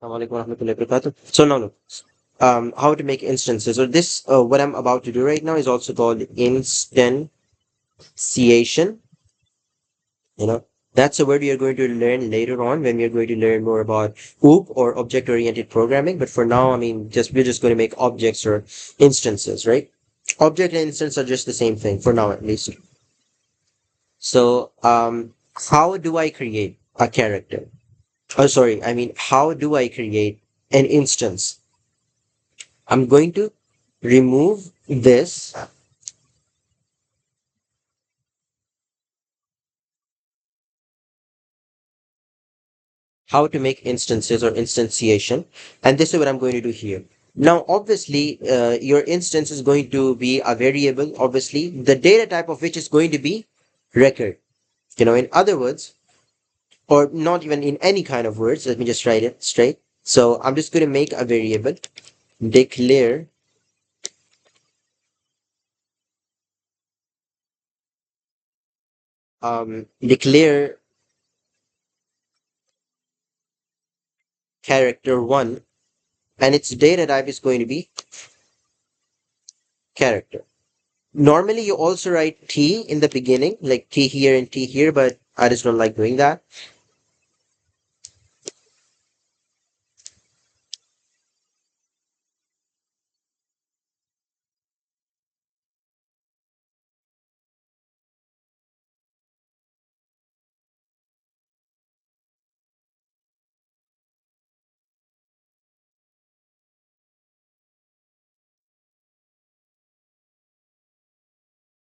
Assalamualaikum warahmatullahi wabarakatuh. So now look, how to make instances. So this, what I'm about to do right now is also called instantiation. You know, that's a word we are going to learn later on when we are going to learn more about OOP or object-oriented programming. But for now, I mean, we're just going to make objects or instances, right? Object and instance are just the same thing for now, at least. So, how do I create a character? Oh, sorry. I mean, how do I create an instance? I'm going to remove this. How to make instances or instantiation. And this is what I'm going to do here. Now, obviously, your instance is going to be a variable, obviously, the data type of which is going to be record. In other words, or not even in any kind of words, let me just write it straight. So I'm just going to make a variable, declare declare character one, and its data type is going to be character. Normally, you also write T in the beginning, like T here and T here, but I just don't like doing that.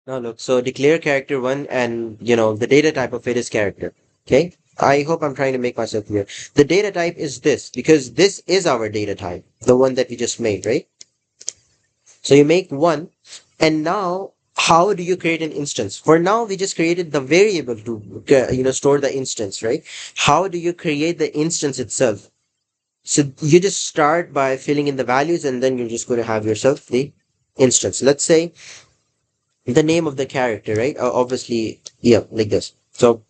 Now look, so declare character one, and the data type of it is character. Okay. I hope I'm trying to make myself clear. The data type is this because this is our data type, the one that we just made, right? So you make one, and now how do you create an instance? For now, we just created the variable to store the instance, right? How do you create the instance itself? So you just start by filling in the values, and then you're just going to have yourself the instance. Let's say the name of the character, right? Obviously, yeah, like this. So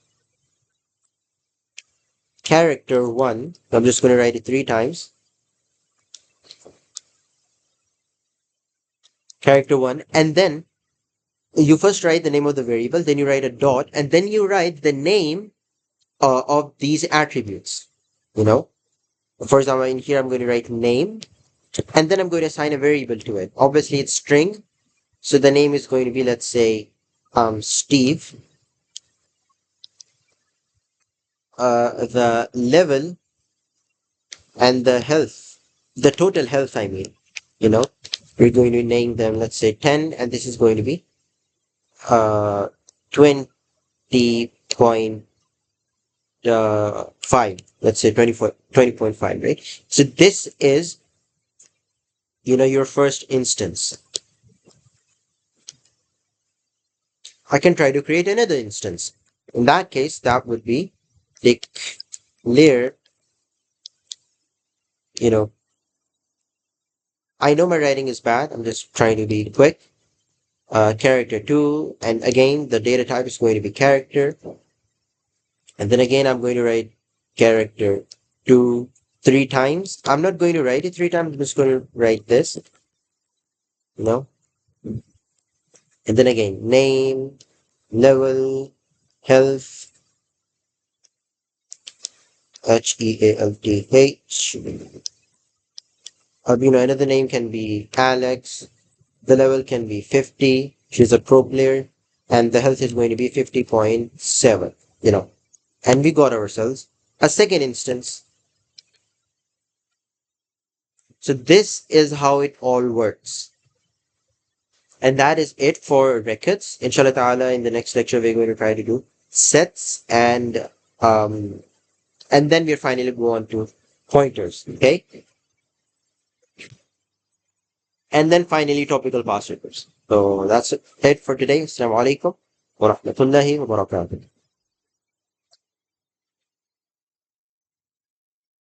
character one, I'm just going to write it three times. Character one, and then you first write the name of the variable, then you write a dot, and then you write the name of these attributes. You know, for example, in here I'm going to write name, and then I'm going to assign a variable to it. Obviously, it's string, so the name is going to be, let's say, Steve. The level and the health, the total health, I mean, you know, we're going to name them, let's say 10, and this is going to be 20.5, let's say 20.5, right? So this is, your first instance. I can try to create another instance. In that case, that would be declare, you know, I know my writing is bad. I'm just trying to be quick. Character 2, and again the data type is going to be character, and then again I'm going to write character 2 three times. I'm not going to write it three times, I'm just going to write this, you know and then again name, level, health, health. Another name can be Alex. The level can be 50. She's a pro player, and the health is going to be 50.7. And we got ourselves a second instance. So this is how it all works. And that is it for records. Inshallah ta'ala, in the next lecture, we're going to try to do sets, and then we'll finally go on to pointers. Okay. And then finally topical past records. So that's it for today. Assalamu alaikum wa rahmatullahi wa barakatuh.